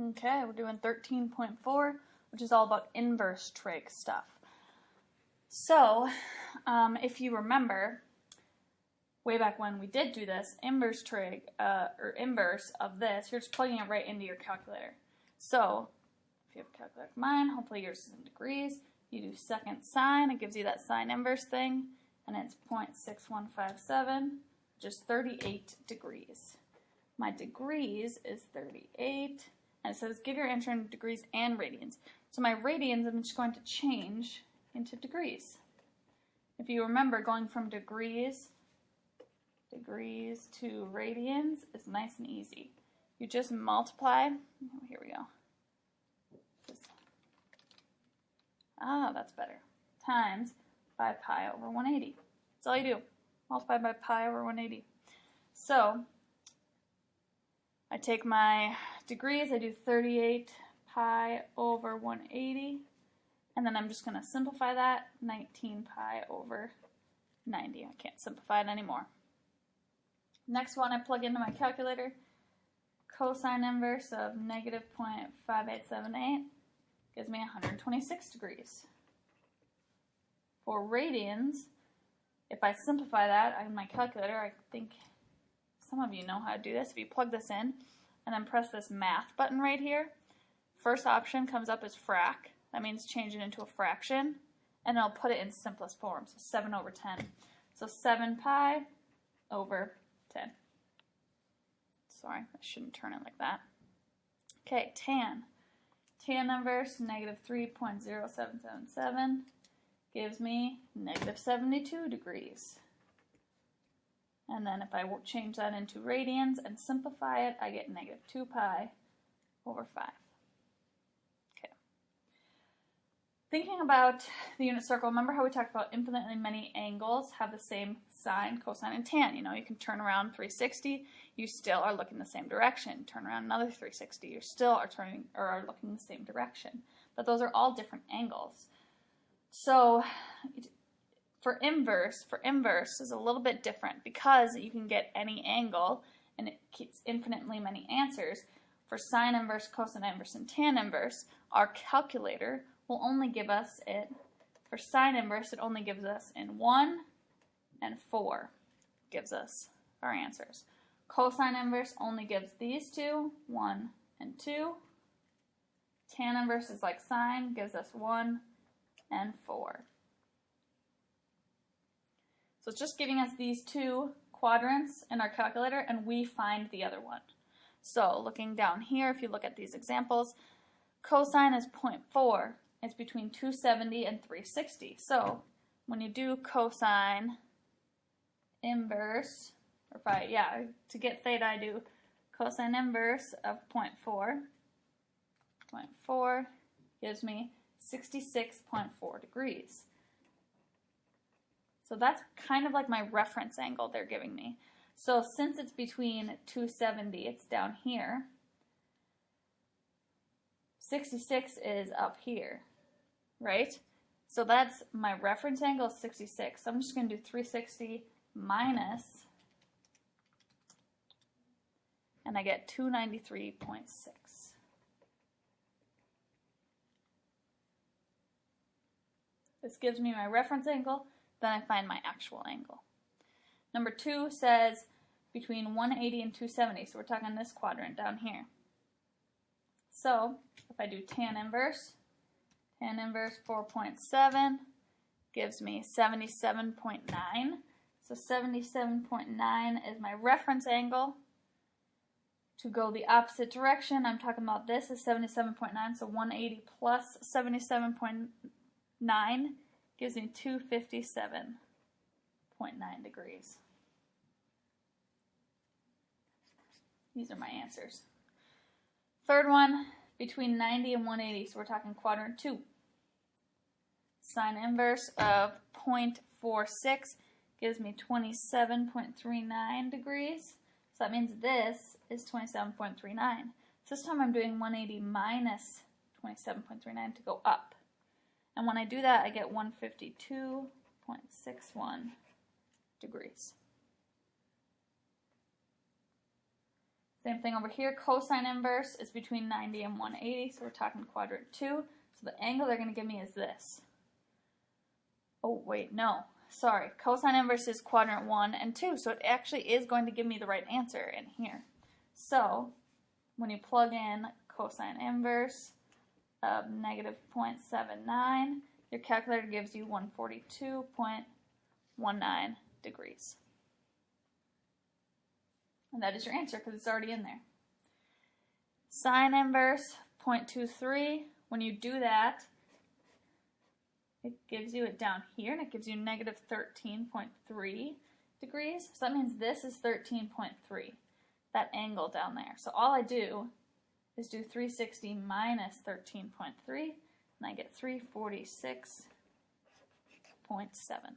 Okay, we're doing 13.4, which is all about inverse trig stuff. So, if you remember, way back when we did do this, inverse trig, or inverse of this, you're just plugging it right into your calculator. So, if you have a calculator like mine, hopefully yours is in degrees, you do second sine, it gives you that sine inverse thing, and it's 0.6157, just 38 degrees. My degrees is 38, and it says give your answer in degrees and radians. So my radians I'm just going to change into degrees. If you remember, going from degrees to radians is nice and easy. You just multiply, oh, here we go. That's better. Times by pi over 180. That's all you do. Multiply by pi over 180. So, I take my degrees, I do 38 pi over 180, and then I'm just going to simplify that, 19 pi over 90. I can't simplify it anymore. Next one, I plug into my calculator. Cosine inverse of negative 0.5878 gives me 126 degrees. For radians, if I simplify that in my calculator, I think some of you know how to do this. If you plug this in and then press this math button right here, first option comes up as frac. That means change it into a fraction, and it'll put it in simplest form, so 7 over 10. So 7 pi over 10. Sorry, I shouldn't turn it like that. Okay, tan. Tan inverse negative 3.0777 gives me negative 72 degrees. And then if I change that into radians and simplify it, I get negative 2 pi over 5. Okay. Thinking about the unit circle, remember how we talked about infinitely many angles have the same sine, cosine, and tan. You know, you can turn around 360, you still are looking the same direction. Turn around another 360, you still are turning or are looking the same direction. But those are all different angles. So for inverse is a little bit different because you can get any angle and it keeps infinitely many answers. For sine inverse, cosine inverse, and tan inverse, our calculator will only give us it, for sine inverse, it only gives us in 1 and 4, gives us our answers. Cosine inverse only gives these two, 1 and 2. Tan inverse is like sine, gives us 1 and 4. So it's just giving us these two quadrants in our calculator, and we find the other one. So looking down here, if you look at these examples, cosine is 0.4. It's between 270 and 360. So when you do cosine inverse, to get theta, I do cosine inverse of 0.4. 0.4 gives me 66.4 degrees. So that's kind of like my reference angle they're giving me. So since it's between 270, it's down here. 66 is up here, right? So that's my reference angle is 66. So I'm just going to do 360 minus, and I get 293.6. This gives me my reference angle. Then I find my actual angle. Number 2 says between 180 and 270, so we're talking this quadrant down here. So if I do tan inverse 4.7 gives me 77.9. So 77.9 is my reference angle. To go the opposite direction, I'm talking about this is 77.9, so 180 plus 77.9 gives me 257.9 degrees. These are my answers. Third one, between 90 and 180, so we're talking quadrant 2. Sine inverse of 0.46 gives me 27.39 degrees. So that means this is 27.39. So this time I'm doing 180 minus 27.39 to go up. And when I do that, I get 152.61 degrees. Same thing over here. Cosine inverse is between 90 and 180, so we're talking quadrant 2. So the angle they're going to give me is this. Oh, wait, no. Sorry. Cosine inverse is quadrant 1 and 2, so it actually is going to give me the right answer in here. So when you plug in cosine inverse of negative 0.79, your calculator gives you 142.19 degrees. And that is your answer because it's already in there. Sine inverse 0.23, when you do that, it gives you it down here, and it gives you negative 13.3 degrees. So that means this is 13.3, that angle down there. So all I do is do 360 minus 13.3, and I get 346.7.